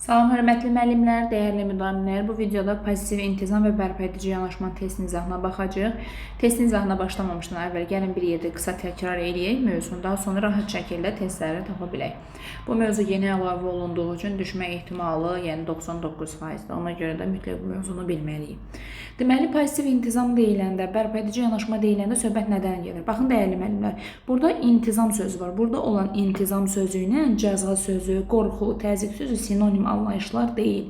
Salam, hörmətli müəllimlər, dəyərli müəllimlər. Bu videoda pozitiv intizam və bərpa edici yanaşma testinin izahına baxacağıq. Testin izahına başlamamışdan əvvəl gəlin bir yerdə qısa təkrar edək mövzunu, daha sonra rahat şəkildə testləri tapa bilək. Bu mövzu yeni əlavə olunduğu üçün düşmə ehtimalı, yəni 99%-dir. Ona görə də mütləq bu mövzunu bilməliyik. Deməli, pozitiv intizam deyiləndə, bərpa edici yanaşma deyiləndə söhbət nədən gedir? Baxın, dəyərli müəllimlər, burada intizam sözü var. Burada olan intizam sözü ilə cəza sözü, qorxu, təzyiq sözü sinonim anlayışlar deyil.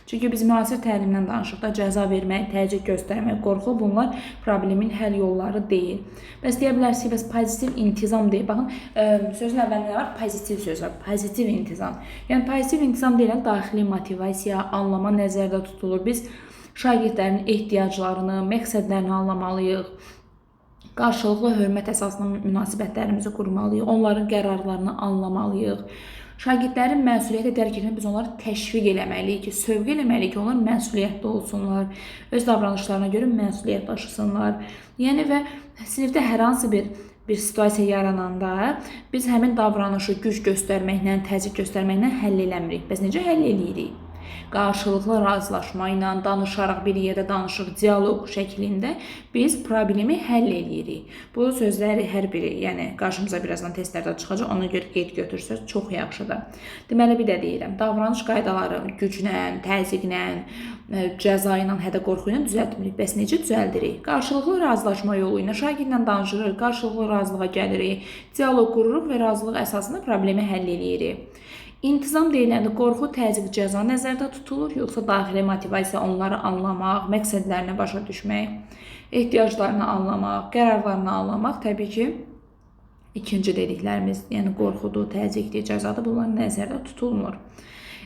Çünki biz müasir təlimdən danışıqda cəza vermək, təzyiq göstərmək, qorxu bunlar problemin həll yolları deyil. Bəs deyə bilərsiniz ki, bəs pozitiv intizam deyil. Baxın, sözün əvvəlində var, pozitiv söz var, pozitiv intizam. Yəni pozitiv intizam deyilən daxili motivasiya, anlama nəzərdə tutulur. Biz şagirdlərin ehtiyaclarını, məqsədlərini anlamalıyıq. Qarşılıqlı hörmət əsaslı münasibətlərimizi qurmalıyıq. Onların qərarlarını anlamalıyıq. Şagirdlərin məsuliyyəti dərk etmək, biz onları təşviq eləməliyik ki, sövq eləməliyik ki, onlar məsuliyyətli olsunlar, öz davranışlarına görə məsuliyyət daşısınlar. Yəni və sinifdə hər hansı bir situasiya yarananda biz həmin davranışı güc göstərməklə, təzyiq göstərməklə həll eləmirik. Bəs necə həll eləyirik? Qarşılıqlı razılaşma ilə, danışaraq, bir yerdə danışıq, dialoq şəklində biz problemi həll eləyirik. Bu sözləri hər biri, yəni qarşımıza birazdan testlərdə çıxacaq, ona görə qeyd götürsəz çox yaxşıdır. Deməli, bir də deyirəm, davranış qaydaları güclə, təzyiqlə, cəza ilə, hətta qorxu ilə düzəltmirik. Bəs necə düzəldirik? Qarşılıqlı razılaşma yolu ilə şagirdlə danışırıq, qarşılıqlı razılığa gəlirik, dialoq qururuq və razılıq əsasında problemi həll eləyirik. İntizam deyiləndə qorxu, təzyiq, cəza nəzərdə tutulur, yoxsa daxili motivasiya onları anlamaq, məqsədlərini başa düşmək, ehtiyaclarını anlamaq, qərarlarını anlamaq təbii ki, ikinci dediklərimiz, yəni qorxudur, təzyiqdir, cəzadır, bunlar nəzərdə tutulmur.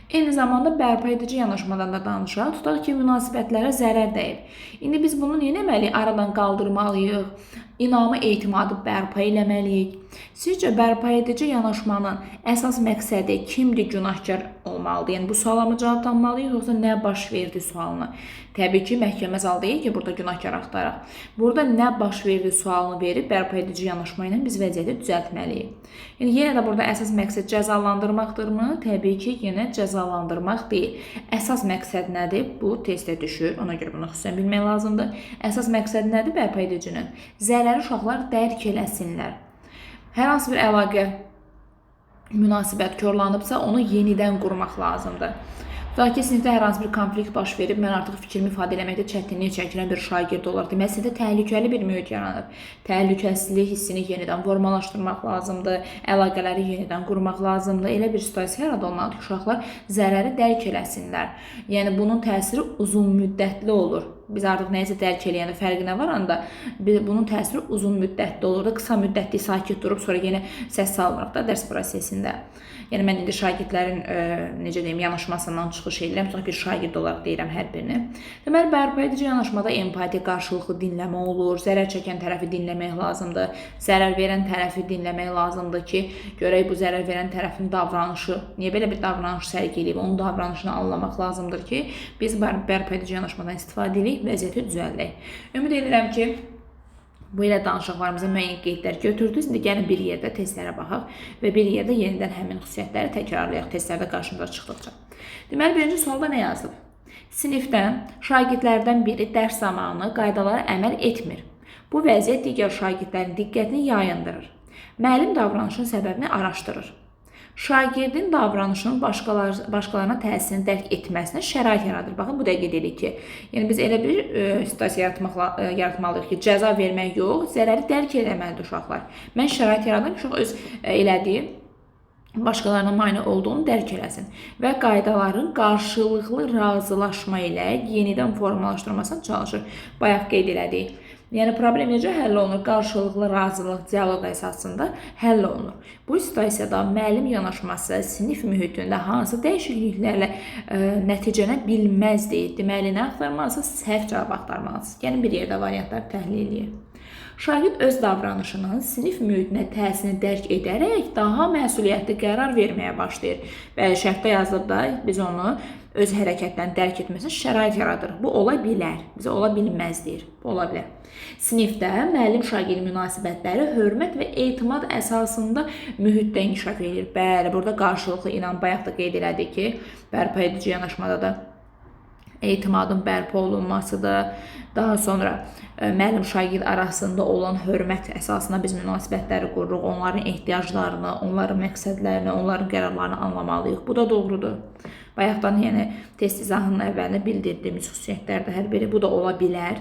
Eyni zamanda bərpa edici yanaşmadan da danışaq. Tutaq ki, münasibətlərə zərər dəyib. İndi biz bunu nə etməliyik? Aradan qaldırmalıyıq, inamı, etimadı bərpa eləməliyik. Sizcə bərpa edici yanaşmanın əsas məqsədi kimdir, günahkar olmalıdır? Yəni bu suala mı cavab tapmalıyıq, yoxsa nə baş verdi sualına? Təbii ki, məhkəmə zal deyil ki, burada günahkar axtaraq. Burada nə baş verdi sualını verib bərpa edici yanaşma ilə biz vəziyyəti düzəltməliyik. Yəni yenə də burada əsas məqsəd cəzalandırmaqdırmı? Təbii ki, yenə cəzalandırmaq deyil. Əsas məqsəd nədir? Bu testə düşür. Ona görə bunu xüsusən bilmək lazımdır. Əsas məqsəd nədir bərpa edicinin? Zərəri uşaqlar dərk eləsinlər. Hər hansı bir əlaqə, münasibət korlanıbsa, onu yenidən qurmaq lazımdır. Tutaq ki, sinifdə hər hansı bir konflikt baş verib, mən artıq fikrimi ifadə eləməkdə çətinlik çəkilən bir şagird olar. Deməli, sinifdə təhlükəli bir mühit yaranıb. Təhlükəsizlik hissini yenidən formalaşdırmaq lazımdır, əlaqələri yenidən qurmaq lazımdır. Elə bir situasiya yaradılmalıdır ki, uşaqlar zərəri dərk eləsinlər. Yəni, bunun təsiri uzun müddətli olur. Biz artıq nəyəsə dərk eləyəndə fərqinə varanda bunun təsiri uzun müddətli olur da, qısa müddətli sakit durub sonra yenə səs salmırıq da dərs prosesində. Yəni mən indi şagirdlərin necə deyim, yanaşmasından çıxış edirəm, tutaq bir şagird olaraq deyirəm hər birini. Deməli, bərpa edici yanaşmada empati, qarşılıqlı dinləmə olur, zərər çəkən tərəfi dinləmək lazımdır, zərər verən tərəfi dinləmək lazımdır ki, görək bu zərər verən tərəfin davranışı, niyə belə bir davranış sərgiləyib, onun davranışını anlamaq lazımdır ki, biz bərpa edici yanaşmadan istifadə edirik, vəziyyəti düzəldək. Ümid edirəm ki, bu ilə danışıqlarımıza müəyyən qeydlər götürdünüz. İndi gəlin bir yerdə testlərə baxaq və bir yerdə yenidən həmin xüsusiyyətləri təkrarlayaq testlərdə qarşımıza çıxdıqca. Deməli, birinci sualda nə yazılıb? Sinifdən şagirdlərdən biri dərs zamanı qaydalara əməl etmir. Bu vəziyyət digər şagirdlərin diqqətini yayındırır. Müəllim davranışın səbəbini araşdırır. Şagirdin davranışının başqalarına təsirini dərk etməsinə şərait yaradır. Baxın, bu dəqiq dedik ki, yəni biz elə bir situasiya yaratmalıyıq ki, cəza vermək yox, zərəri dərk eləməlidir uşaqlar. Mən şərait yaradım ki, uşaq öz elədiyi başqalarına mane olduğunu dərk eləsin və qaydaların qarşılıqlı razılaşma ilə yenidən formalaşdırmasına çalışır. Bayaq qeyd elədik. Yəni, problem necə həll olunur? Qarşılıqlı razılıq, dialoq əsasında həll olunur. Bu situasiyada müəllim yanaşması sinif mühitində hansı dəyişikliklərlə nəticələnə bilməzdir. Deməli, nə axtarmalısınız? Səhv cavab axtarmalısınız. Gəlin bir yerdə variantları təhlil edək. Şagird öz davranışının sinif mühitinə təsirini dərk edərək daha məsuliyyətli qərar verməyə başlayır. Bəli, şərtdə yazılıb da biz onu öz hərəkətlərini dərk etməsinə şərait yaradır. Bu ola bilər, bizə ola bilməz deyir. Bu ola bilər. Sinifdə müəllim-şagird münasibətləri hörmət və etimad əsasında mühitdə inkişaf edir. Bəli, burada qarşılıqlı inam bayaq da qeyd elədik ki, bərpa edici yanaşmada da etimadın bərpa olunmasıdır. Daha sonra müəllim-şagird arasında olan hörmət əsasına biz münasibətləri qururuq. Onların ehtiyaclarını, onların məqsədlərini, onların qərarlarını anlamalıyıq. Bu da doğrudur. Bayaqdan yəni test izahının əvvəlində bildirdiyimiz xüsusiyyətlərdə hər biri bu da ola bilər.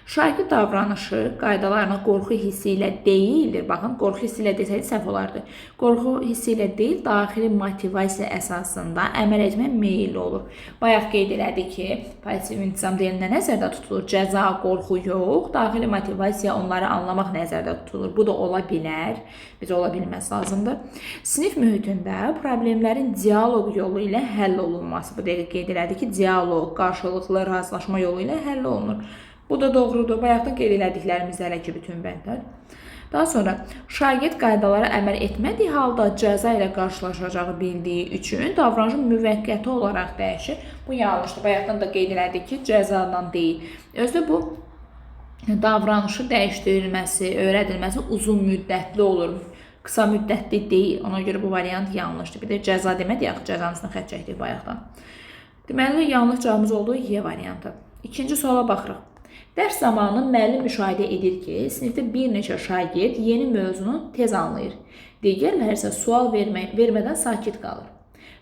Şagird davranışı qaydalarına qorxu hissi ilə deyildir. Baxın, qorxu hissi ilə desəydi səhv olardı. Qorxu hissi ilə deyil, daxili motivasiya əsasında əməl etmək meyilli olur. Bayaq qeyd elədik ki, pasiv intizam deyilində nəzərdə tutulur. Cəza, qorxu yox, daxili motivasiya, onları anlamaq nəzərdə tutulur. Bu da ola bilər, bizə ola bilməz lazımdır. Sinif mühitində problemlərin dialoq yolu ilə həll olunması. Bu dəqiq qeyd elədik ki, dialoq, qarşılıqlı razılaşma yolu ilə həll olunur. Bu da doğrudur. Bayaqdan qeyd elədiklərimiz hələ ki bütün bəndlər. Daha sonra şagird qaydalara əməl etmədiyi halda cəza ilə qarşılaşacağı bildiyi üçün davranışı müvəqqəti olaraq dəyişir. Bu yanlışdır. Bayaqdan da qeyd elədik ki, cəzadan deyil. Özdə bu davranışı dəyişdirilməsi, öyrədilməsi uzun müddətli olur. Qısa müddətli deyil. Ona görə bu variant yanlışdır. Bir də cəza demədik, yaxud cəzanın üstünə xətt çəkdik bayaqdan. Deməli, yanlış cavabımız olduğu Y variantı. İkinci suala baxırıq. Dərs zamanı müəllim müşahidə edir ki, sinifdə bir neçə şagird yeni mövzunu tez anlayır. Digərləri isə sual vermədən sakit qalır.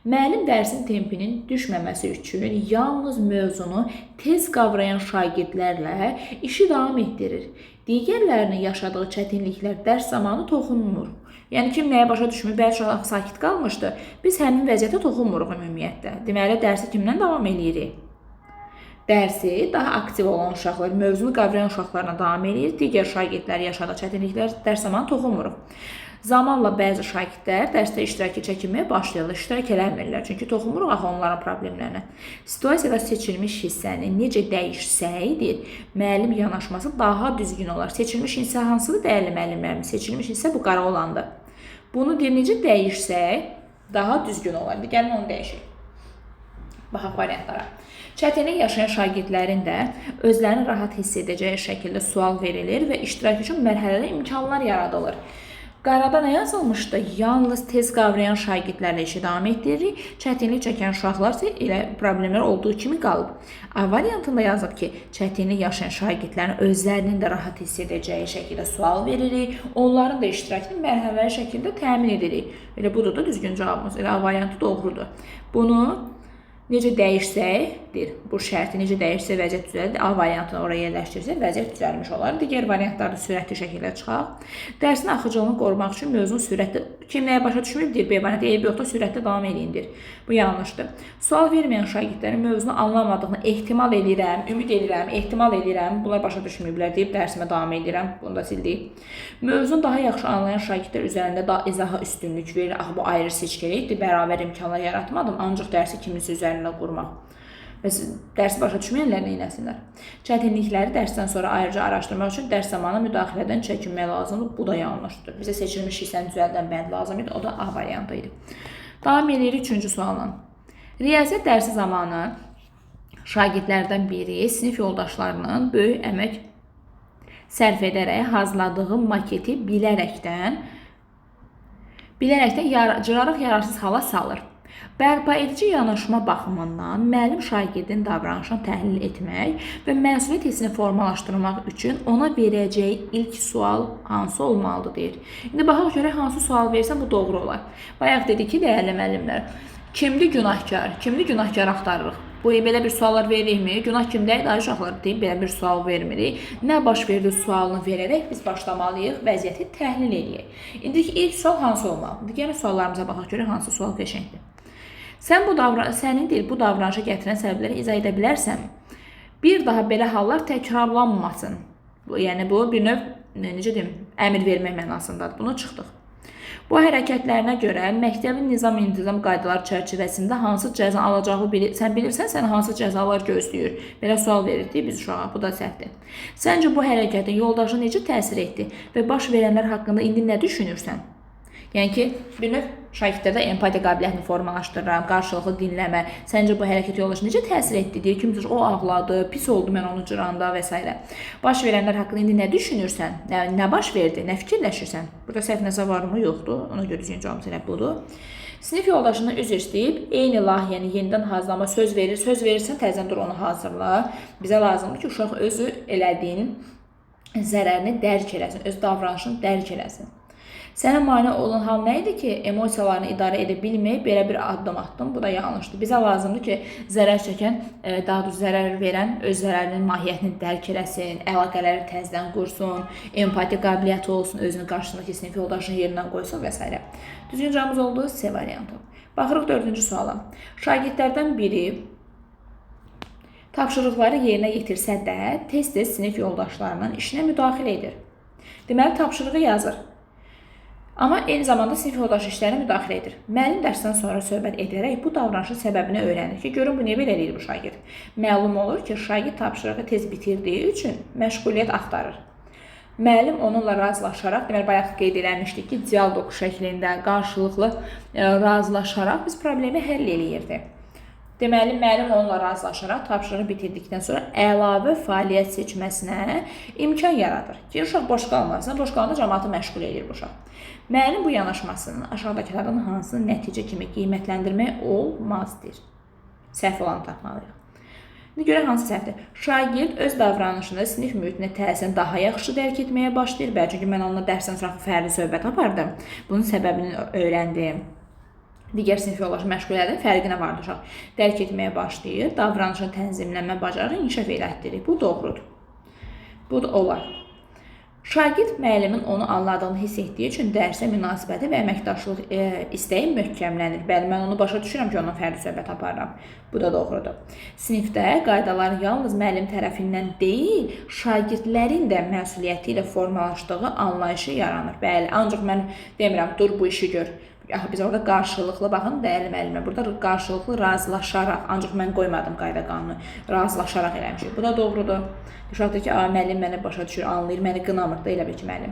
Müəllim dərsin tempinin düşməməsi üçün yalnız mövzunu tez qavrayan şagirdlərlə işi davam etdirir. Digərlərinin yaşadığı çətinliklər dərs zamanı toxunmur. Yəni kim nəyə başa düşmür, bəlkə uşaq sakit qalmışdı. Biz həmin vəziyyətə toxunmuruq ümumiyyətlə. Deməli, dərsi kimdən davam edirik? Dərsi daha aktiv olan uşaqlar, mövzunu qavrayan uşaqlarla davam edir. Digər şagirdlər yaşadığı çətinliklər dərs zamanı toxunmuruq. Zamanla bəzi şagirdlər dərsdə iştirakı çəkinməyə başlayırlar, iştirak eləmirlər. Çünki toxunmuruq axı onların problemlərinə. Situasiyada seçilmiş hissəni necə dəyişsəydir, müəllim yanaşması daha düzgün olar. Seçilmiş hissə hansıdır dəyərli müəllimlərimiz? Seçilmiş hissə bu qara olandır. Bunu necə dəyişsək daha düzgün olar. Gəlin onu dəyişək. Baxaq variantlara. Çətinlik yaşayan şagirdlərin də özlərini rahat hiss edəcəyi şəkildə sual verilir və iştirak üçün mərhələli imkanlar yaradılır. Qarada nə yazılmışdı? Yalnız tez qavrayan şagirdlərlə işi davam etdiririk. Çətinlik çəkən uşaqlar isə elə problemlər olduğu kimi qalıb. A variantında yazıb ki, çətinlik yaşayan şagirdlərin özlərinin də rahat hiss edəcəyi şəkildə sual veririk. Onların da iştirakını mərhələli şəkildə təmin edirik. Elə budur da düzgün cavabımız. Elə A variantı doğrudur. Bunu necə dəyişsəkdir, bu şərti necə dəyişsə vəziyyət düzəlir. A variantını oraya yerləşdirsək vəziyyət düzəlmiş olar. Digər variantlarda sürətli şəkildə çıxaq. Dərsin axıcılığını qorumaq üçün mövzunu sürətli, kim nəyə başa düşməyibdir, B variantı, eybi yoxdur, sürətli davam edindir. Bu yanlışdır. Sual verməyən şagirdlərin mövzunu anlamadığını ehtimal edirəm, ümid edirəm, ehtimal edirəm, bunlar başa düşməyiblər deyib dərsimə davam edirəm. Bunu da sildik. Mövzunu daha yaxşı anlayan şagirdlər üzərində daha izaha üstünlük verir. Axı bu ayrı seçkilikdir, bərabər imkanlar yaratmadım, ancaq dərsi kiminsə üzərində qurmaq. Və dərsi başa düşməyənlər nə etsinlər? Çətinlikləri dərsdən sonra ayrıca araşdırmaq üçün dərs zamanı müdaxilədən çəkinmək lazımdır. Bu da yanlışdır. Bizə seçilmiş hissəni düzəldən bənd lazım idi. O da A variantı idi. Davam edirik 3-cü sualla. Riyaziyyat dərsi zamanı şagirdlərdən biri sinif yoldaşlarının böyük əmək sərf edərək hazırladığı maketi bilərəkdən cıraraq yararsız hala salır. Bərpa edici yanaşma baxımından müəllim şagirdin davranışını təhlil etmək və məsuliyyət hissini formalaşdırmaq üçün ona verəcəyi ilk sual hansı olmalıdır deyir. İndi baxaq görək hansı sual versə bu doğru olar. Bayaq dedik ki, dəyərli müəllimlər, kimdir günahkar? Kimdir günahkar axtarırıq? Bu belə bir suallar veririkmi? Günah kimdəydi? Ay uşaqlar deyib belə bir sual vermirik. Nə baş verdi sualını verərək biz başlamalıyıq, vəziyyəti təhlil edək. İndi ilk sual hansı olmalıdır? Gəlin suallarımıza baxaq görək hansı sual qəşəngdir. Sənin bu davranışa gətirən səbəbləri izah edə bilərsənmi? Bir daha belə hallar təkrarlanmasın. Yəni bu bir növ necə deyim, əmr vermək mənasındadır. Bunu çıxdıq. Bu hərəkətlərinə görə məktəbin nizam-intizam qaydaları çərçivəsində hansı cəza alacağı sən bilirsən, sənə hansı cəzalar gözləyir? Belə sual verirdik biz uşağa, bu da səhvdir. Səncə bu hərəkətin yoldaşa necə təsir etdi və baş verənlər haqqında indi nə düşünürsən? Yəni ki, bir növ şagirdlərdə empatiya qabiliyyətini formalaşdırıram, qarşılıqlı dinləmə. Səncə bu hərəkət yoldaşa necə təsir etdi? Deyir ki, o ağladı, pis oldu mən onu cıranda və s. Baş verənlər haqqında indi nə düşünürsən? Nə baş verdi? Nə fikirləşirsən? Burada səhv nəsə varmı? Yoxdur. Ona görə düzgün cavabımız elə budur. Sinif yoldaşına üzr istəyib, eyni layihəni yenidən hazırlama söz verir. Söz verirsən, təzədən dur onu hazırla. Bizə lazımdır ki, uşaq özü elədiyinin zərərini dərk eləsin, öz davranışını dərk eləsin. Sənə mane olan hal nə idi ki, emosiyalarını idarə edə bilməyib belə bir addım atdım? Bu da yanlışdır. Bizə lazımdır ki, zərər çəkən, daha doğrusu zərər verən öz zərərinin mahiyyətini dərk eləsin, əlaqələri təzədən qursun, empatiya qabiliyyəti olsun, özünü qarşısındakı sinif yoldaşının yerindən qoysun və s. Düzgün cavabımız oldu C variantı. Baxırıq 4-cü suala. Şagirdlərdən biri tapşırıqları yerinə yetirsə də, tez-tez sinif yoldaşlarının işinə müdaxilə edir. Deməli, tapşırığı yazır. Amma eyni zamanda sinif yoldaşı işlərinə müdaxilə edir. Müəllim dərsdən sonra söhbət edərək bu davranışın səbəbini öyrənir ki, görün bu niyə belə eləyir bu şagird. Məlum olur ki, şagird tapşırığı tez bitirdiyi üçün məşğuliyyət axtarır. Müəllim onunla razılaşaraq, deməli bayaq qeyd eləmişdik ki, dialoq şəklində qarşılıqlı razılaşaraq biz problemi həll eləyirdi. Deməli, müəllim onunla razılaşaraq tapşırığı bitirdikdən sonra əlavə fəaliyyət seçməsinə imkan yaradır ki, uşaq boş qalmasın, boş qalanda cəmaatı məşğul edir bu uşaq. Müəllim bu yanaşmasını aşağıdakılardan hansı nəticə kimi qiymətləndirmək olmazdır? Səhv olanı tapmalıyıq. İndi görə hansı səhvdir? Şagird öz davranışını sinif mühitinə təsirini daha yaxşı dərk etməyə başlayır. Bəlkə çünki mən onunla dərsdən sonra fərdi söhbət apardım. Bunun səbəbini öyrəndim. Digər sinif yoldaşı məşğuliyyətin fərqinə vardı uşaq. Dərk etməyə başlayır, davranışını tənzimlənmə bacarığı inkişaf elətdirir. Bu doğrudur. Bu da olar. Şagird müəllimin onu anladığını hiss etdiyi üçün dərsə münasibəti və əməkdaşlıq istəyi möhkəmlənir. Bəli, mən onu başa düşürəm ki, onunla fərdi söhbət aparıram. Bu da doğrudur. Sinifdə qaydaların yalnız müəllim tərəfindən deyil, şagirdlərin də məsuliyyəti ilə formalaşdığı anlayışı yaranır. Bəli, ancaq mən demirəm, dur bu işi gör. Biz orada qarşılıqlı, baxın, dəyərli müəllimə, burada qarşılıqlı razılaşaraq, ancaq mən qoymadım qayda qanunu, razılaşaraq eləmişik. Bu da doğrudur. Uşaq deyir ki, müəllim məni başa düşür, anlayır, məni qınamır da, elə bil ki, müəllim.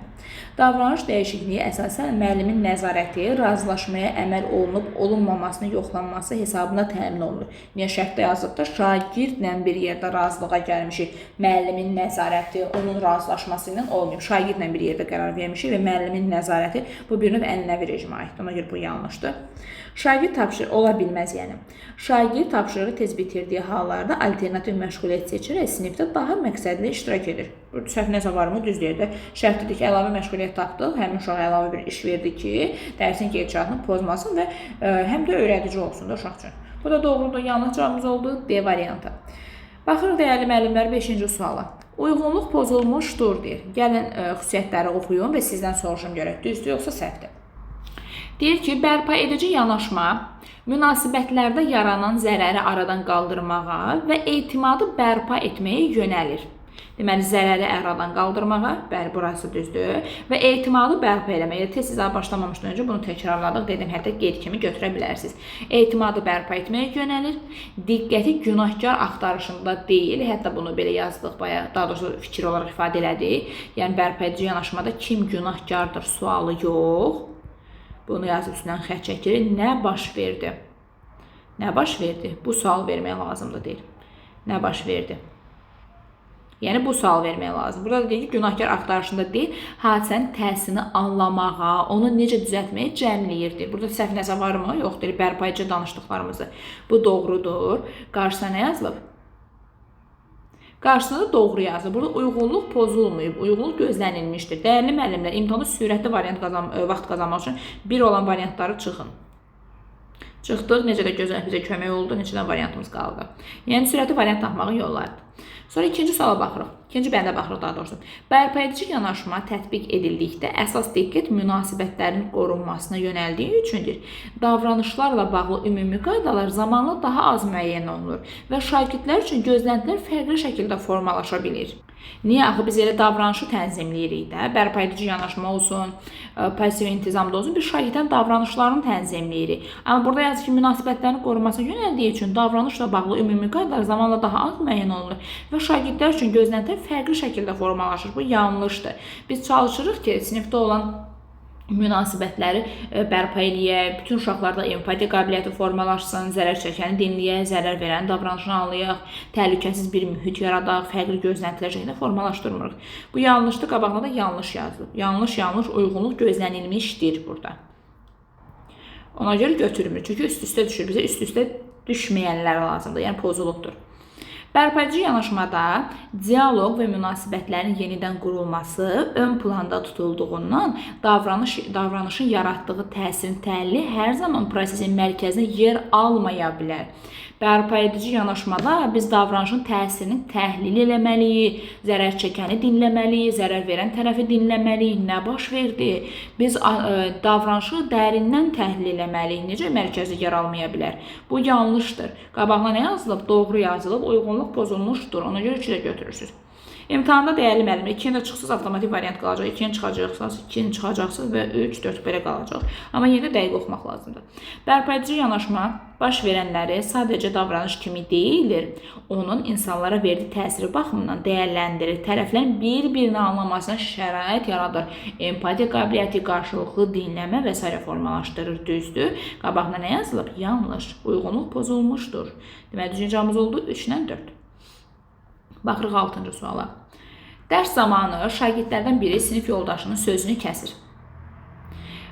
Davranış dəyişikliyi əsasən müəllimin nəzarəti, razılaşmaya əməl olunub, olunmamasının yoxlanması hesabına təmin olunur. Niyə şərtdə yazılıb da, şagirdlə bir yerdə razılığa gəlmişik, müəllimin nəzarəti, onun razılaşması ilə olmayıb. Şagirdlə bir yerdə qərar vermişik və müəllimin nəzarəti bu bir növ ənənəvi rejimə aiddir. Ona görə bu yanlışdır. Şagird tapşırığı ola bilməz, yəni. Şagird tapşırığı tez bitirdiyi hallarda alternativ məşğuliyyət seçərək sinifdə daha məqsədli iştirak edir. Burada səhv nəsə varmı? Düz deyir də. Şərtlidir ki, əlavə məşğuliyyət tapdıq, həmin uşağa əlavə bir iş verdi ki, dərsin gedişatını pozmasın və həm də öyrədici olsun da uşaq üçün. Bu da doğrudur. Yanlış cavabımız oldu D variantı. Baxırıq dəyərli müəllimlər 5-ci suala. Uyğunluq pozulmuşdur deyir. Gəlin xüsusiyyətləri oxuyun və sizdən soruşum görək. Düzdür yoxsa səhvdir? Deyir ki, bərpa edici yanaşma münasibətlərdə yaranan zərəri aradan qaldırmağa və etimadı bərpa etməyə yönəlir. Deməli, zərəri aradan qaldırmağa, bəli, burası düzdür, və etimadı bərpa eləməyə. Tez sizə başlamamışdan öncə bunu təkrarladıq, dedim, hətta qeyd kimi götürə bilərsiniz. Etimadı bərpa etməyə yönəlir, diqqəti günahkar axtarışında deyil, hətta bunu belə yazdıq, daha doğrusu fikir olaraq ifadə elədik. Yəni, bərpa edici yanaşmada kim günahkardır sualı yox. Bunu yazıb üstündən xət çəkirik. Nə baş verdi? Nə baş verdi? Bu sual vermək lazımdır, deyir. Nə baş verdi? Yəni, bu sual vermək lazım. Burada da deyir ki, günahkar axtarışında deyil, hadisənin təsirini anlamağa, onu necə düzəltməyə cəmləyirdi. Burada səhv nəsə varmı? Yox, deyir, bərpa edici danışdıqlarımızı. Bu doğrudur. Qarşısına nə yazılıb? Qarşısında da doğru yazılır. Burada uyğunluq pozulmayıb, uyğunluq gözlənilmişdir. Dəyərli müəllimlər, imtahanda sürətli vaxt qazanmaq üçün bir olan variantları çıxın. Çıxdıq, necə də gözləmək bizə kömək oldu, neçə də variantımız qaldı. Yəni, sürətli variant tapmağın yollarıdır. Sonra ikinci suala baxırıq. İkinci bəndə baxırıq daha doğrusu. Bərpa edici yanaşma tətbiq edildikdə əsas diqqət münasibətlərin qorunmasına yönəldiyi üçündür. Davranışlarla bağlı ümumi qaydalar zamanla daha az müəyyən olunur və şagirdlər üçün gözləntilər fərqli şəkildə formalaşa bilir. Niyə? Axı biz elə davranışı tənzimləyirik də. Bərpa-edici yanaşma olsun, pasiv intizamda olsun, biz şagirdlərin davranışlarını tənzimləyirik. Amma burada yazır ki, münasibətlərin qorunmasına yönəldiyi üçün davranışla bağlı ümumi qaydalar zamanla daha az müəyyən olunur və şagirdlər üçün gözlənti fərqli şəkildə formalaşır. Bu yanlışdır. Biz çalışırıq ki, sinifdə olan münasibətləri bərpa eləyək, bütün uşaqlarda empatiya qabiliyyəti formalaşsın, zərər çəkəni dinləyək, zərər verən davranışını anlayaq, təhlükəsiz bir mühit yaradaq, fərqli gözləntilər şəklində formalaşdırmırıq. Bu yanlışdır, qabağına da yanlış yazılıb. Yanlış, uyğunluq gözlənilmişdir burada. Ona görə götürmür, çünki üst-üstə düşür. Bizə üst-üstə düşməyənlər lazımdır, yəni pozuluqdur. Bərpa-edici yanaşmada dialoq və münasibətlərin yenidən qurulması ön planda tutulduğundan davranışın yaratdığı təsirin təhlili hər zaman prosesin mərkəzində yer almaya bilər. Bərpa-edici yanaşmada biz davranışın təsirini təhlil eləməliyik, zərər çəkəni dinləməliyik, zərər verən tərəfi dinləməliyik, nə baş verdi? Biz davranışı dərindən təhlil eləməliyik, necə mərkəzdə yer almaya bilər? Bu yanlışdır. Qabağına nə yazılıb? Doğru yazılıb, uyğunluq pozulmuşdur. Ona görə 2 də götürürsünüz. İmtahanda dəyərli müəllim 2-ni də çıxsız avtomatik variant qalacaq. 2-ni çıxacaqsınız, 2-ni çıxacaqsınız və 3, 4 belə qalacaq. Amma yenə də dəqiq oxumaq lazımdır. Bərpa-edici yanaşma baş verənləri sadəcə davranış kimi deyilir, onun insanlara verdiyi təsiri baxımından dəyərləndirir. Tərəflərin bir-birini anlamasına şərait yaradır. Empatiya qabiliyyəti, qarşılıqlı dinləmə və s. formalaşdırır. Düzdür. Qabağına nə yazılıb? Yanlış. Uyğunluq pozulmuşdur. Deməli, düzgün cavabımız oldu 3-dən 4. Baxırıq 6-cı suala. Dərs zamanı şagirdlərdən biri sinif yoldaşının sözünü kəsir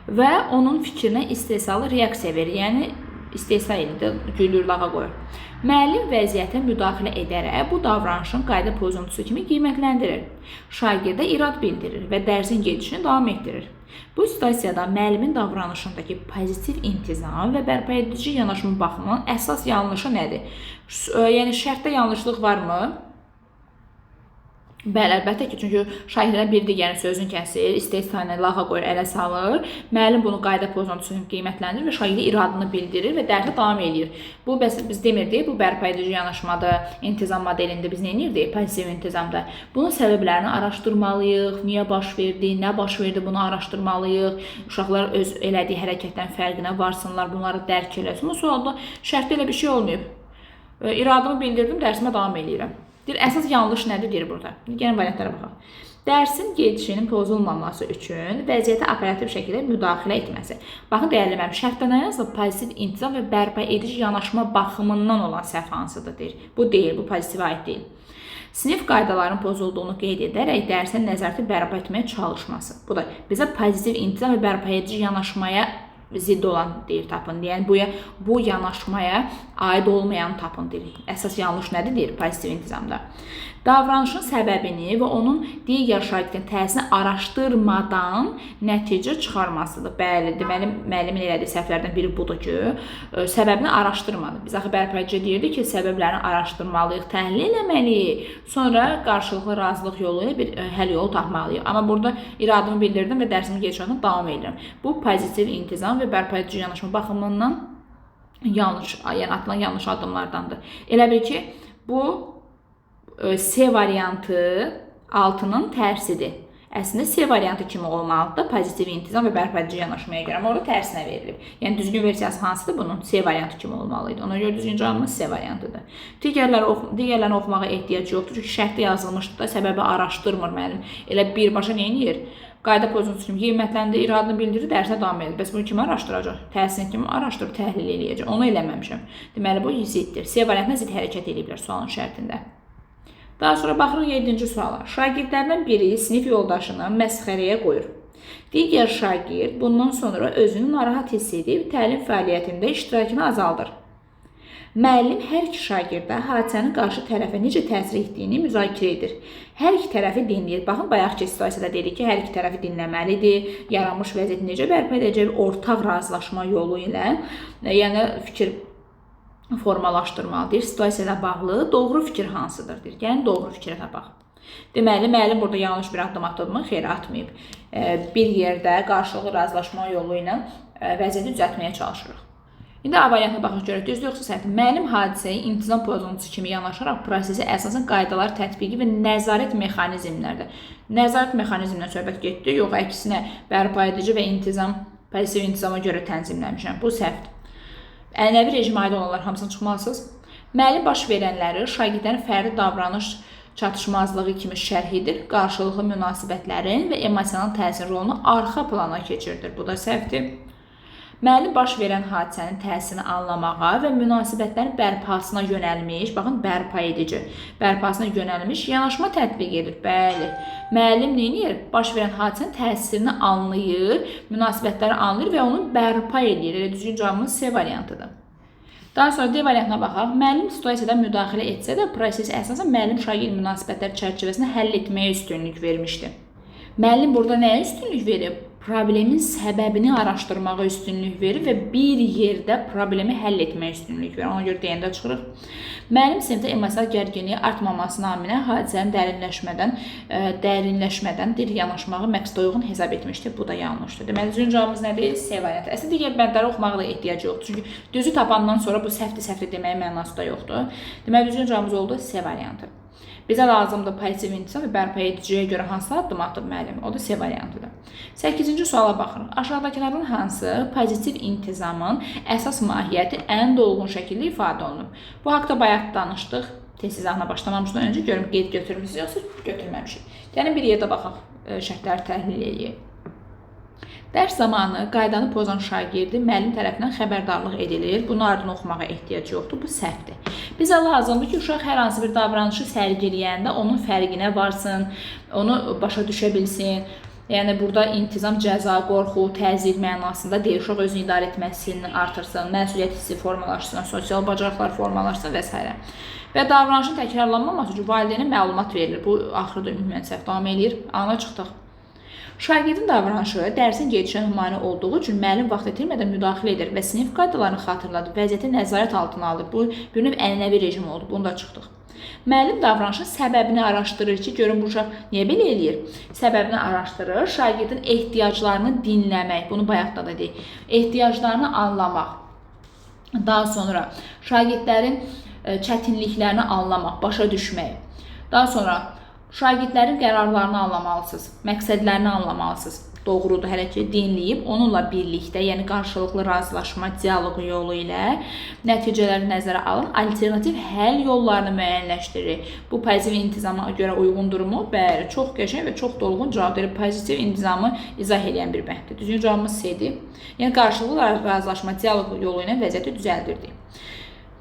və onun fikrinə istehsalı reaksiya verir. Yəni, istehsa edir, gülür, lağa qoyur. Müəllim vəziyyətə müdaxilə edərək bu davranışın qayda pozuntusu kimi qiymətləndirir. Şagirdə irad bildirir və dərsin gedişini davam etdirir. Bu situasiyada müəllimin davranışındakı pozitiv intizam və bərpa-edici yanaşma baxımından əsas yanlışı nədir? Yəni, şərtdə yanlışlıq varmı? Bəli, əlbəttə ki, çünki şagirdlər bir digərin sözünü kəsir, istehsanə lağa qoyur, ələ salır. Müəllim bunu qayda pozuntusu kimi qiymətləndirir və şagirdə iradını bildirir və dərsə davam edir. Bu, biz demirdik, bu bərpa-edici yanaşmada, intizam modelində biz nə edirdik? Pozitiv intizamda. Bunun səbəblərini araşdırmalıyıq, niyə baş verdi, nə baş verdi, bunu araşdırmalıyıq. Uşaqlar öz elədiyi hərəkətdən fərqinə varsınlar, bunları dərk eləsin. Bu sualda şərtdə elə bir şey olmayıb. İradımı bildirdim, dərsime davam edirəm. Əsas yanlış nədir deyir burada? Gəlin variantlara baxaq. Dərsin gedişinin pozulmaması üçün vəziyyətə operativ şəkildə müdaxilə etməsi. Baxın, dəyərli müəllim, şərtdə nə yazılıb? Pozitiv intizam və bərpa edici yanaşma baxımından olan səhv hansıdır deyir. Bu deyil, bu pozitivə aid deyil. Sinif qaydalarının pozulduğunu qeyd edərək dərsin nəzarəti bərpa etməyə çalışması. Bu da bizə pozitiv intizam və bərpa edici yanaşmaya zidd olan deyir, tapın. Yəni, bu yanaşmaya aid olmayan tapın deyir. Əsas yanlış nədir deyir pozitiv intizamda? Davranışın səbəbini və onun digər şagirdin təsirini araşdırmadan nəticə çıxarmasıdır. Bəli, deməli, müəllimin elədiyi səhvlərdən biri budur ki, səbəbini araşdırmadı. Biz axı bərpa-edici deyirdik ki, səbəblərini araşdırmalıyıq, təhlil eləməliyik, sonra qarşılıqlı razılıq yolu ilə bir həll yolu tapmalıyıq. Amma burada iradımı bildirdim və dərsimi geçirməkdən davam edirəm. Bu pozitiv intizam və bərpa-edici yanaşma baxımından yanlış, yəni atılan yanlış addımlardandır. Elə bil ki, bu C variantı 6-nın tərsidir. Əslində C variantı kimi olmalıdır, pozitiv intizam və bərpa-edici yanaşmaya görə. Amma orada tərsinə verilib. Yəni, düzgün versiyası hansıdır bunun? C variantı kimi olmalıydı. Ona görə düzgün cavabımız C variantıdır. Digərlərini oxumağa ehtiyac yoxdur. Çünki şərtdə yazılmışdır da, səbəbi araşdırmır müəllim. Elə birbaşa nə edir? Qayda pozuntusu kimi qiymətləndir, iradını bildirir, dərsinə davam edir. Bəs bunu kimi araşdıracaq? Təsirini kimi araşdırıb, təhlil eləyəcək. Onu eləməmişəm. Deməli, bu ziddir. C variantına zid hərəkət ediblər sualın şərtində. Daha sonra baxırıq 7-ci suala. Şagirdlərdən biri sinif yoldaşını məsxərəyə qoyur. Digər şagird bundan sonra özünü narahat hiss edib təlim fəaliyyətində iştirakını azaldır. Müəllim hər iki şagirdə hadisənin qarşı tərəfə necə təsir etdiyini müzakirə edir. Hər iki tərəfi dinləyir. Baxın, bayaqki situasiyada dedik ki, hər iki tərəfi dinləməlidir. Yaranmış vəziyyəti necə bərpa edəcək? Ortaq razılaşma yolu ilə, yəni fikir formalaşdırmalıdır. Situasiyada bağlı doğru fikir hansıdır deyir. Yəni, doğru fikrə tapaq. Deməli, müəllim burada yanlış bir addım atılmı? Xeyr, atmayıb. Bir yerdə qarşılıqlı razılaşma yolu ilə vəziyyəti düzəltməyə çalışırıq. İndi A variantına baxaq görək, düzdür yoxsa səhvdir? Müəllim hadisəyə intizam pozuntusu kimi yanaşaraq prosesi əsasən qaydalar tətbiqi və nəzarət mexanizmlərdə. Nəzarət mexanizmindən söhbət getdi, yox əksinə bərpa edici və intizam, pasiv intizama görə tənzimləmişəm. Bu səhvdir. Ənənəvi rejimə aid olanlar hamısını çıxmalısınız. Müəllim baş verənləri şagirdlərin fərdi davranış çatışmazlığı kimi şərh edir, qarşılıqlı münasibətlərin və emosional təsir rolunu arxa plana keçirdir. Bu da səhvdir. Müəllim baş verən hadisənin təsirini anlamağa və münasibətlərin bərpasına yönəlmiş, baxın, bərpa edici, bərpasına yönəlmiş yanaşma tətbiq edir. Bəli, müəllim neyir? Baş verən hadisənin təsirini anlayır, münasibətləri anlayır və onu bərpa edir. Elə düzgün cavabımız C variantıdır. Daha sonra D variantına baxaq. Müəllim situasiyada müdaxilə etsə də, prosesi əsasən müəllim-şagird münasibətlər çərçivəsində həll etməyə üstünlük vermişdi. Müəllim burada nəyə üstünlük verib? Problemin səbəbini araşdırmağa üstünlük verir və bir yerdə problemi həll etməyə üstünlük verir. Ona görə deyəndə çıxırıq. Müəllim sinifdə emosional gərginliyi artmaması naminə hadisənin dərinləşmədən dil yanaşmağı məqsədə uyğun hesab etmişdir. Bu da yanlışdır. Deməli, düzgün cavabımız nədir? C variantı. Əslində digər bəndləri oxumağa da ehtiyac yoxdur. Çünki düzü tapandan sonra bu səhvdir deməyə mənası da yoxdur. Deməli, düzgün cavabımız oldu C variantı. Bizə lazımdır pasiv intizam və bərpa ediciyə görə hansı addım atıb müəllim? O da C variantıdır. 8-ci suala baxırıq. Aşağıdakılardan hansı pozitiv intizamın əsas mahiyyəti ən dolğun şəkildə ifadə olunub? Bu haqda bayaq danışdıq. Test izahına başlamamışdan öncə görüm qeyd götürmüşsünüz yoxsa götürməmişik. Yəni bir yerdə baxaq, şərtləri təhlil edək. Dərs zamanı qaydanı pozan şagirdi müəllim tərəfindən xəbərdarlıq edilir. Bunun ardını oxumağa ehtiyac yoxdur. Bu səhvdir. Bizə lazımdır ki, uşaq hər hansı bir davranışı sərgiləyəndə onun fərqinə varsın, onu başa düşə bilsin. Yəni burada intizam, cəza, qorxu, təzyiq mənasında deyil. Uşaq özünü idarə etməsini artırsın, məsuliyyət hissi formalaşsın, sosial bacarıqlar formalaşsın və s. Və davranışın təkrarlanmaması üçün valideynə məlumat verilir. Bu axırda ümumən səhv davam edir. Ana çıxdıq. Şagirdin davranışı dərsin gedişə nümayəndə olduğu üçün müəllim vaxt itirmədən müdaxilə edir və sinif qaydalarını xatırladır, vəziyyəti nəzarət altına alır. Bu bir növ ənənəvi rejim oldu. Bunu da çıxdıq. Müəllim davranışın səbəbini araşdırır ki, görün bu uşaq niyə belə eləyir? Səbəbini araşdırır, şagirdin ehtiyaclarını dinləmək, bunu bayaqda da deyək, ehtiyaclarını anlamaq. Daha sonra şagirdlərin çətinliklərini anlamaq, başa düşmək. Daha sonra şagirdlərin qərarlarını anlamalısınız, məqsədlərini anlamalısınız. Doğrudur, hələ ki, dinləyib, onunla birlikdə, yəni qarşılıqlı razılaşma, dialoqu yolu ilə nəticələri nəzərə alın, alternativ həll yollarını müəyyənləşdirir. Bu pozitiv intizama görə uyğundurmu? Bəli, çox qəşəng və çox dolğun cavab verir. Pozitiv intizamı izah edən bir bənddir. Düzgün cavabımız C-dir. Yəni qarşılıqlı razılaşma, dialoq yolu ilə vəziyyəti düzəldirdik.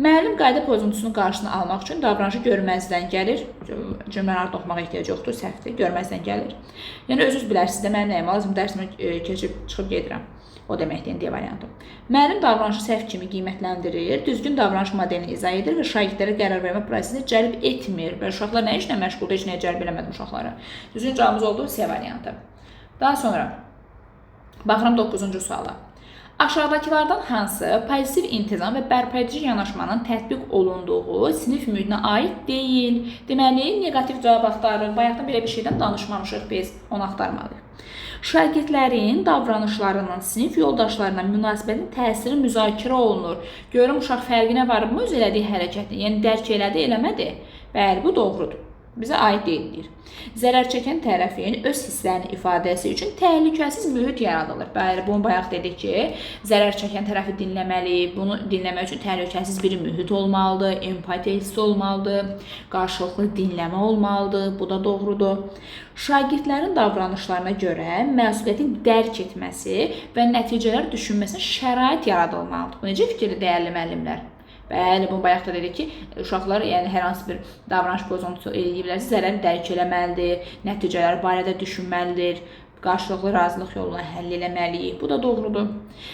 Müəllim qayda pozuntusunun qarşısını almaq üçün davranışı görməzdən gəlir. Cümlələri oxumağa ehtiyac yoxdur, səhvdir, görməzdən gəlir. Yəni özünüz bilərsiniz də, mən nəyim lazım, dərsimi keçib çıxıb gedirəm. O deməkdir, D variantı. Müəllim davranışı səhv kimi qiymətləndirir, düzgün davranış modelini izah edir və şagirdlərə qərar vermə prosesini cəlb etmir. Və uşaqlar nə işlə məşğuldur, heç nəyə cəlb eləmədim uşaqları. Düzgün cavabımız oldu C variantı. Daha sonra baxıram 9-cu suala. Aşağıdakılardan hansı pozitiv intizam və bərpa-edici yanaşmanın tətbiq olunduğu sinif mühitinə aid deyil? Deməli, negativ cavab axtarırıq. Bayaqdan belə bir şeydən danışmamışıq biz, onu axtarmalıyıq. Şagirdlərin davranışlarının sinif yoldaşlarına münasibətin təsiri müzakirə olunur. Görüm, uşaq fərqinə varıbmı öz elədiyi hərəkəti? Yəni, dərk elədi, eləmədi? Bəli, bu doğrudur. Bizə aid deyilir. Zərər çəkən tərəfin öz hisslərini ifadəsi üçün təhlükəsiz mühit yaradılır. Bəli, bunu bayaq dedik ki, zərər çəkən tərəfi dinləməli, bunu dinləmək üçün təhlükəsiz bir mühit olmalıdır, empatiya hissi olmalıdır, qarşılıqlı dinləmə olmalıdır. Bu da doğrudur. Şagirdlərin davranışlarına görə məsuliyyətin dərk etməsi və nəticələr düşünməsinə şərait yaradılmalıdır. Bu necə fikirli dəyərli müəllimlər? Bəli, bunu bayaq da dedik ki, uşaqlar yəni hər hansı bir davranış pozuntusu ediblərsə, zərəri dərk eləməlidir, nəticələr barədə düşünməlidir, qarşılıqlı razılıq yoluna həll eləməliyik. Bu da doğrudur.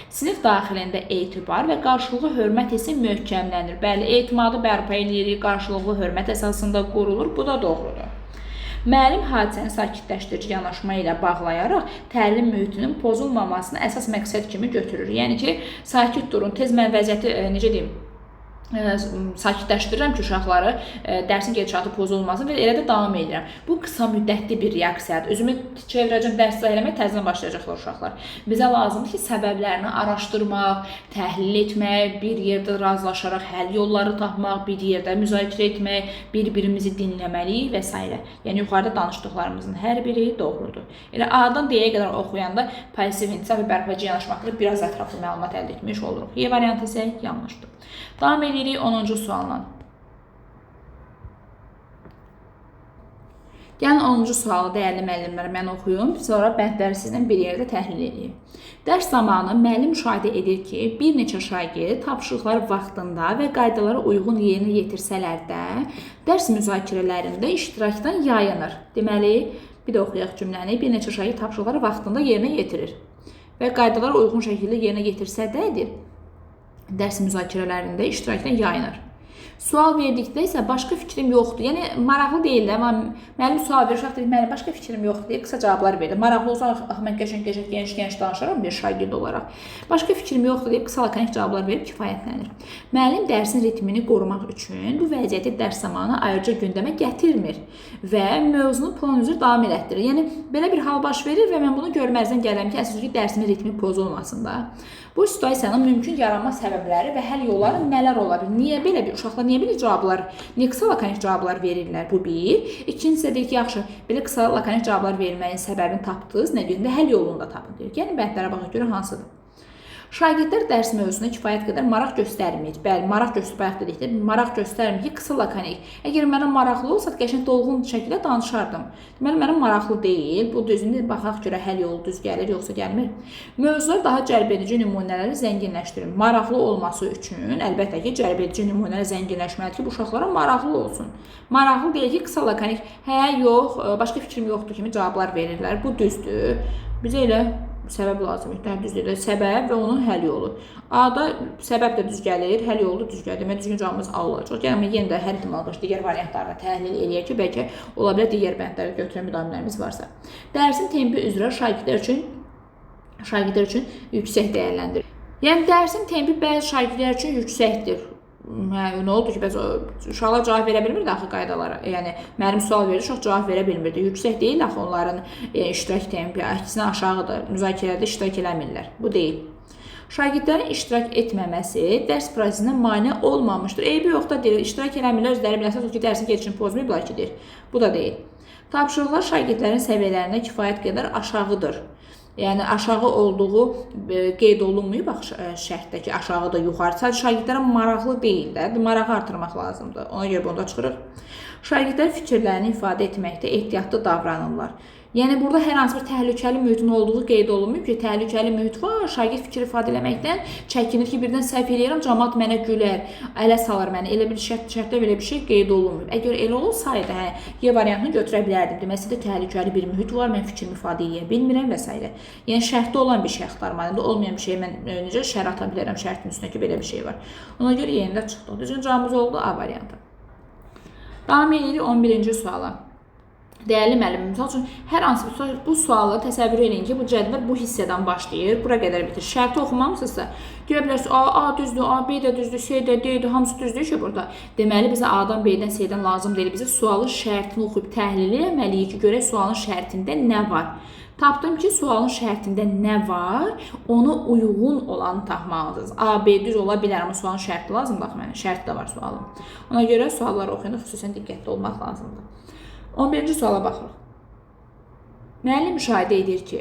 Sinif daxilində etibar və qarşılıqlı hörmət hissi möhkəmlənir. Bəli, etimadı bərpa edirik, qarşılıqlı hörmət əsasında qurulur. Bu da doğrudur. Müəllim hadisəni sakitləşdirici yanaşma ilə bağlayaraq təlim mühitinin pozulmamasını əsas məqsəd kimi götürür. Yəni ki, sakit durun, tez mən vəziyyəti, necə deyim, sakitləşdirirəm ki, uşaqları dərsin gedişatı pozulmasın və elə də davam edirəm. Bu qısa müddətli bir reaksiyadır. Özümü çevirəcəm, dərs izah eləmək, təzədən başlayacaqlar uşaqlar. Bizə lazımdır ki, səbəblərini araşdırmaq, təhlil etmək, bir yerdə razılaşaraq həll yolları tapmaq, bir yerdə müzakirə etmək, bir-birimizi dinləməliyik və s. Yəni yuxarıda danışdıqlarımızın hər biri doğrudur. Elə A-dan D-yə qədər oxuyanda pasiv intizam və bərpacı yanaşmaqla biraz ətraflı məlumat əldə etmiş oluruq. Y variantı isə yanlışdır. Davam edirik 10-cu sualla. Gəlin 10-cu sualı dəyərli müəllimlər mən oxuyum, sonra bəndləri sizinlə bir yerdə təhlil edeyim. Dərs zamanı müəllim müşahidə edir ki, bir neçə şagird tapşırıqları vaxtında və qaydalara uyğun yerinə yetirsələr də, dərs müzakirələrində iştirakdan yayınır. Deməli, bir də oxuyaq cümləni, bir neçə şagird tapşırıqları vaxtında yerinə yetirir və qaydalara uyğun şəkildə yerinə yetirsə də, dərs müzakirələrində iştirakdan yayınır. Sual verdikdə isə başqa fikrim yoxdur. Yəni, maraqlı deyil də, amma müəllim sual verir, uşaq deyir, müəllim başqa fikrim yoxdur deyir, qısa cavablar verir. Maraqlı olsa, mən qəşəng-qəşəng, geniş-geniş danışaram bir şagird olaraq. Başqa fikrim yoxdur deyib, qısa lakanik cavablar verib kifayətlənir. Müəllim dərsin ritmini qorumaq üçün bu vəziyyəti dərs zamanı ayrıca gündəmə gətirmir və mövzunu plan üzrə davam elətdirir. Yəni, belə bir hal baş verir və mən bunu görməzdən gəlirəm ki, əsas ki, dərsimin ritmi pozulmasın da. Bu situasiyanın mümkün yaranma səbəbləri və həll yolları nələr ola bilər? Niyə belə bir uşaqlar niyə belə cavablar, niyə qısa lakanik cavablar verirlər? Bu bir. İkincisi deyir ki, yaxşı, belə qısa lakanik cavablar verilməyin səbəbini tapdınız, nə gündə həll yolunu da tapın deyir. Yəni bəndlərə baxa görə hansıdır? Şagirdlər dərs mövzusuna kifayət qədər maraq göstərmir. Bəli, maraq göstərmir. Maraq göstərmir ki, qısa lakanik. Əgər mənə maraqlı olsa, qəşəng dolğun şəkildə danışardım. Deməli, mənə maraqlı deyil. Bu düzünü baxaq görə həll yolu düz gəlir, yoxsa gəlmir. Mövzular daha cəlbedici nümunələri zənginləşdirir. Maraqlı olması üçün əlbəttə ki, cəlbedici nümunələr zənginləşməlidir ki, bu uşaqlara maraqlı olsun. Maraqlı deyil ki, qısa lakanik, hə, yox, başqa fikrim yoxdur kimi cavablar verirlər. Bu düzdür. Bizə elə səbəb lazımdır, düzdür, səbəb və onun həll yolu. A-da səbəb də düz gəlir, həll yolu da düz gəlir. Demək, düzgün cavabımız A olacaq. Gəlin, yenə də hər ehtimal qarşı digər variantlarla təhlil eləyək ki, bəlkə ola bilər digər bəndləri götürən müdaxilələrimiz varsa. Dərsin tempi üzrə şagirdlər üçün yüksək dəyərləndirir. Yəni, dərsin tempi bəzi şagirdlər üçün yüksəkdir. Nə oldu ki, uşaqlar cavab verə bilmirdi axı qaydalara. Yəni, müəllim sual verir, uşaq cavab verə bilmirdi. Yüksək deyil axı onların iştirak tempi, əksinə aşağıdır. Müzakirədə iştirak eləmirlər. Bu deyil. Şagirdlərin iştirak etməməsi dərs prosesinə mane olmamışdır. Eybi yoxda deyil, iştirak eləmirlər, özləri bilərsiniz ki, dərsin gedişini pozmayıblar ki, deyir. Bu da deyil. Tapşırıqlar şagirdlərin səviyyələrinə kifayət qədər aşağıdır. Yəni, aşağı olduğu qeyd olunmayıb şərtdə ki, aşağıda, yuxarı. Sadəcə şagirdlərə maraqlı deyil də, marağı artırmaq lazımdır. Ona görə bunu da çıxırıq. Şagirdlər fikirlərini ifadə etməkdə ehtiyatlı davranırlar. Yəni, burada hər hansı bir təhlükəli mühitin olduğu qeyd olunmayıb ki, təhlükəli mühit var, şagird fikir ifadə eləməkdən çəkinir ki, birdən səhv eləyirəm, cəmaət mənə gülər, ələ salır məni. Elə bir şərtdə belə bir şey qeyd olunmayıb. Əgər elə olsaydı, Y variantını götürə bilərdim. Deməsi də təhlükəli bir mühit var, mən fikrimi ifadə edə bilmirəm və s. Yəni, şərtdə olan bir şey axtarmalıyım. Olmayan bir şey mən necə şər ata bilərəm şərtin üstünə ki, belə bir şey var. Ona görə yenində çıxdı. Düzgün cavabımız oldu A variantı. Davam edirik 11-ci suala. Dəyərli müəllimim, misal üçün, hər hansı bu sualı təsəvvür edin ki, bu cədvəl bu hissədən başlayır, bura qədər bitir. Şərti oxumamısınızsa, görə bilərsiniz, A düzdür, A, B də düzdür, C də, D də, hamısı düzdür ki, burada. Deməli, bizə A-dan, B-dən, C-dən lazım deyil. Bizə sualın şərtini oxuyub təhlil etməliyik ki, görək sualın şərtində nə var. Tapdım ki, sualın şərtində nə var, ona uyğun olanı tapmalısınız. A, B düz ola bilər, amma sualın şərti lazımdır. Baxın, şərt də var sualın. Ona görə sualları oxuyanda xüsusən diqqətli olmaq lazımdır. 11-ci suala baxırıq. Müəllim müşahidə edir ki,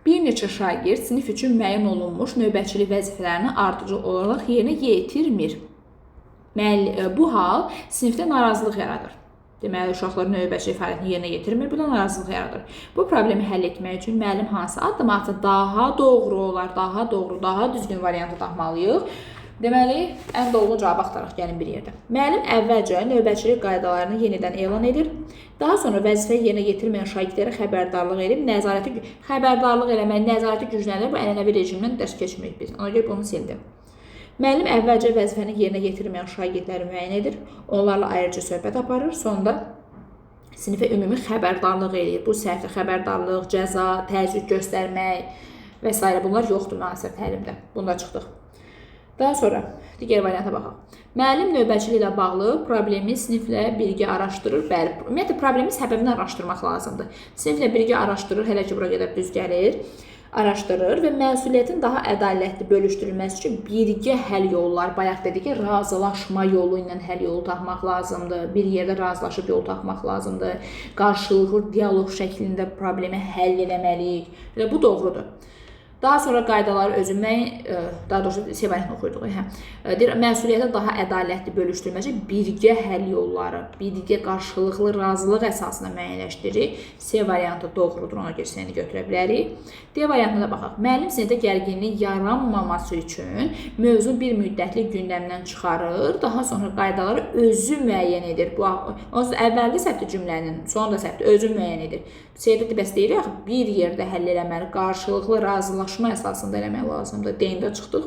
bir neçə şagird sinif üçün müəyyən olunmuş növbətçilik vəzifələrini ardıcıl olaraq yerinə yetirmir. Bu hal sinifdə narazılıq yaradır. Deməli, uşaqlar növbətçilik fəaliyyətini yerinə yetirmir, bu da narazılıq yaradır. Bu problemi həll etmək üçün müəllim hansı addım atsa daha doğru olar, daha düzgün variantı tapmalıyıq. Deməli, ən doğru cavab axtaraq gəlin bir yerdə. Müəllim əvvəlcə növbətçilik qaydalarını yenidən elan edir. Daha sonra vəzifəyi yerinə yetirməyən şagirdlərə xəbərdarlıq edib, xəbərdarlıq eləmək, nəzarəti gücləndir. Bu ənənəvi rejimdən dərs keçmirik biz. Ona görə bunu sildim. Müəllim əvvəlcə vəzifəni yerinə yetirməyən şagirdləri müəyyən edir. Onlarla ayrıca söhbət aparır. Sonda sinifə ümumi xəbərdarlıq edir. Bu səhvli xəbərdarlıq, cəza, təzyiq göstərmək və s. bunlar yoxdur müasir təlimdə. Bunda çıxdıq. Daha sonra digər varianta baxaq. Müəllim növbətçiliklə bağlı problemi siniflə birgə araşdırır. Bəli, ümumiyyətlə problemin səbəbini araşdırmaq lazımdır. Siniflə birgə araşdırır, hələ ki bura qədər düz gəlir. Araşdırır və məsuliyyətin daha ədalətli bölüşdürülməsi üçün birgə həll yolları, bayaq dedik ki, razılaşma yolu ilə həll yolu tapmaq lazımdır. Bir yerdə razılaşıb yol tapmaq lazımdır. Qarşılıqlı dialoq şəklində problemi həll eləməliyik. Və bu doğrudur. Daha sonra qaydaları özü daha doğrusu variantını oxuyurduq. Deyir, məsuliyyəti daha ədalətli bölüşdürməcə birgə həll yolları, birgə qarşılıqlı razılıq əsasında müəyyənləşdirir. C variantı doğrudur, ona görə C-ni götürə bilərik. D variantına da baxaq. Müəllim sinifdə gərginlik yaranmaması üçün mövzu bir müddətli gündəmdən çıxarır, daha sonra qaydaları özü müəyyən edir. Bu əvvəlki səhvdir cümlənin, sonra da səhvdir, özü müəyyən edir. C-də bəs deyirik, bir yerdə həll eləməli, qarşılıqlı razılaşma əsasında eləmək lazımdır. D-də çıxdıq.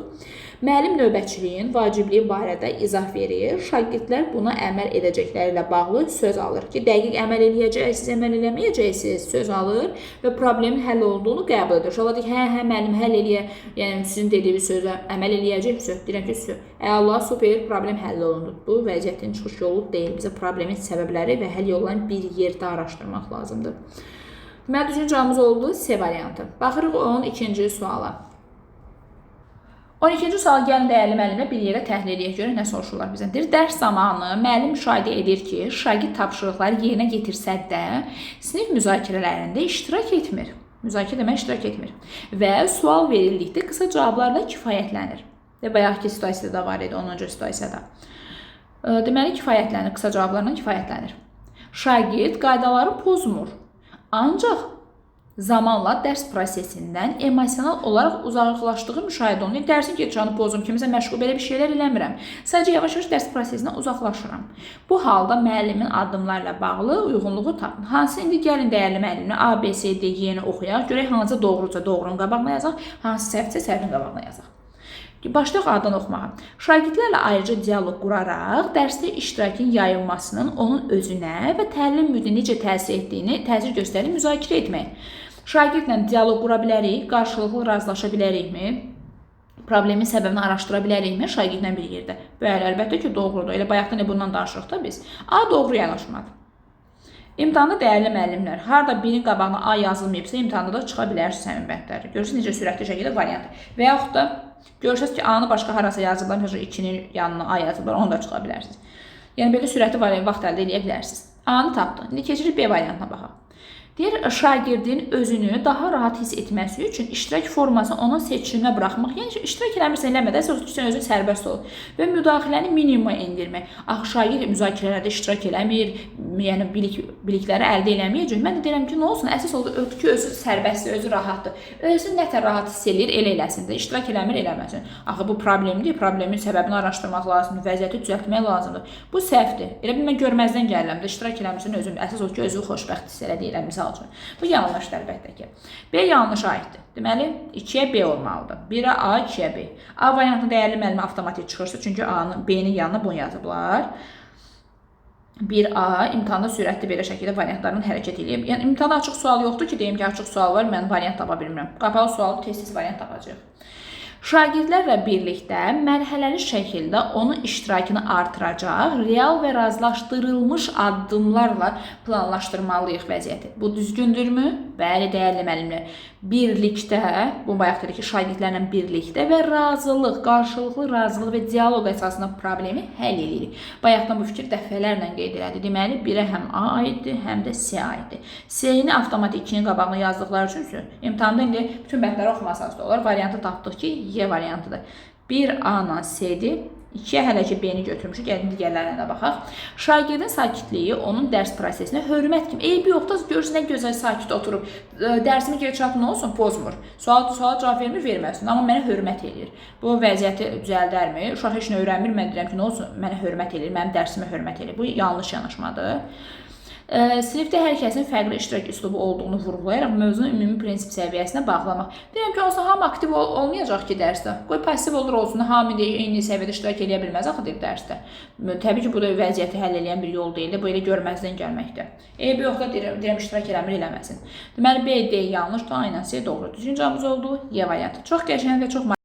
Müəllim növbətçiliyin vacibliyi barədə izah verir. Şagirdlər buna əməl edəcəkləri ilə bağlı söz alır ki, dəqiq əməl eləyəcəksiniz, əməl eləməyəcəksiniz, söz alır və problemin həll olduğunu qəbul edir. Şala deyir, hə, müəllim həll eləyə, yəni sizin dediyiniz sözə əməl eləyəcək, deyirəm ki, əla, super, problem həll olundu. Bu vəziyyətin çıxış yolu deyil. Bizə problemin səbəbləri və həll yollarını bir yerdə araşdırmaq lazımdır. Deməli, düzgün cavabımız oldu C variantı. Baxırıq 12-ci suala. 12-ci sual gəlin dəyərli müəllimlə bir yerə təhlil edək, görək nə soruşurlar bizdən. Deyir, dərs zamanı müəllim müşahidə edir ki, şagird tapşırıqları yerinə getirsə də, sinif müzakirələrində iştirak etmir. Müzakirə demək iştirak etmir. Və sual verildikdə qısa cavablarla kifayətlənir. Və bayaqki situasiyada da var idi, 10-cu situasiyada. Deməli, kifayətlənir, qısa cavablarla kifayətlənir. Şagird qaydaları pozmur. Ancaq zamanla dərs prosesindən emosional olaraq uzaqlaşdığı müşahidə olunur. Dərsin gedişatını pozum, kimisə məşğul belə bir şeylər eləmirəm. Sadəcə yavaş-yavaş dərs prosesindən uzaqlaşıram. Bu halda müəllimin addımlarla bağlı uyğunluğu tapın. Hansı indi gəlin dəyərli müəllimlə A, B, C, D, Y-ni oxuyaq. Görək hansı doğruca doğrunun qabağına yazaq, hansı səhvsə səhvin qabağına yazaq. Başlayaq addan oxumağa. Şagirdlərlə ayrıca dialoq quraraq dərsdə iştirakın yayılmasının onun özünə və təlim müddətinə necə təsir göstərdiyini müzakirə etmək. Şagirdlə dialoq qura bilərik, qarşılıqlı razılaşa bilərikmi? Problemin səbəbini araşdıra bilərikmi şagirdlə bir yerdə? Bəli, əlbəttə ki, doğrudur. Elə bayaqdan bundan danışırıq da biz. A doğru yanaşmadır. İmtahanda dəyərli müəllimlər, harda birinin qabağına A yazılmayıbsa, imtahanda da çıxa bilərsiniz həmin bəndləri. Görürsünüz necə sürətli şəkildə variant. Və yaxud da görürsünüz ki, A-nı başqa harasa yazıblar, məsələn 2-nin yanına A yazıblar, onu da çıxa bilərsiniz. Yəni belə sürətli vaxt əldə edə bilərsiniz. A-nı tapdın. İndi keçirik B variantına baxaq. Deyir, şagirdin özünü daha rahat hiss etməsi üçün iştirak formasını onun seçilimə buraxmaq, yəni iştirak eləmirsən, eləmədən sən özün sərbəst ol və müdaxiləni minimuma endirmək. Axı şagird müzakirələrdə iştirak eləmir, yəni bilikləri əldə eləməyəcək. Mən də deyirəm ki, nə olsun, əsas oldu ki, özü sərbəstdir, özü rahatdır. Özü nətər rahat hiss eləyir, elə eləsin də, iştirak eləmir, eləməsin. Axı bu problemdir, problemin səbəbini araşdırmaq lazımdır, vəziyyəti düzəltmək lazımdır. Bu səhvdir. Elə bil mən görməzdən gəlirəm də, iştirak eləmirsən, özüm əsas oldu ki, özü xoşbəxt hiss eləyirəm. Bu yanlışdır əlbəttə ki. B yanlış aiddir. Deməli, 2-yə B olmalıdır. 1-ə A, 2-yə B. A variantı dəyərli müəllimə avtomatik çıxırsa, çünki B-nin yanına bunu yazıblar. 1A imtahanda sürətli belə şəkildə variantlarını hərəkət edib. Yəni, imtahanda açıq sual yoxdur ki, deyim ki, açıq sual var, mən variant tapa bilmirəm. Qapalı sualı tez-tez variant tapacaq. Şagirdlərlə birlikdə mərhələli şəkildə onun iştirakını artıracaq, real və razılaşdırılmış addımlarla planlaşdırmalıyıq vəziyyəti. Bu düzgündürmü? Bəli, dəyərli müəllimlər. Birlikdə, bu bayaq dedik ki, şagirdlərlə birlikdə və razılıq, qarşılıqlı razılıq və dialoq əsasında problemi həll edirik. Bayaqdan bu fikir dəfələrlə qeyd elədi. Deməli, birə həm A aiddir, həm də C aiddir. C-ni avtomatik 2-nin qabağına yazdıqları üçün imtahanda indi bütün bəndləri oxumasanız da olar. Variantı tapdıq ki, Y variantıdır. 1A-la C-dir. 2-yə hələ ki B-ni götürmüşük, gəlin digərlərinə də baxaq. Şagirdin sakitliyi onun dərs prosesinə hörmət kimi. Eybi yoxdur, görürsün nə gözəl sakit oturub. Dərsimi gedişatı nə olsun, pozmur. Suala cavab vermir, verməsin. Amma mənə hörmət edir. Bu vəziyyəti düzəldərmi? Uşaq heç nə öyrənmir, mən deyirəm ki, nə olsun, mənə hörmət edir, mənim dərsimə hörmət edir. Bu yanlış yanaşmadır. Sinifdə hər kəsin fərqli iştirak üslubu olduğunu vurğulayaraq mövzunun ümumi prinsip səviyyəsinə bağlamaq. Deyirəm ki, olsa hamı aktiv olmayacaq ki dərsdə. Qoy passiv olur olsun, hamı eyni səviyyədə iştirak edə bilməz axı deyib dərsdə. Təbii ki, bu da vəziyyəti həll edən bir yol deyil də, bu elə görməzdən gəlməkdir. Eybi yoxda deyirəm iştirak eləmir, eləməsin. Deməli, B, D yanlışdır, aynen C doğru. Düzgün cavabımız oldu, Y variantı. Çox qəşəng və çox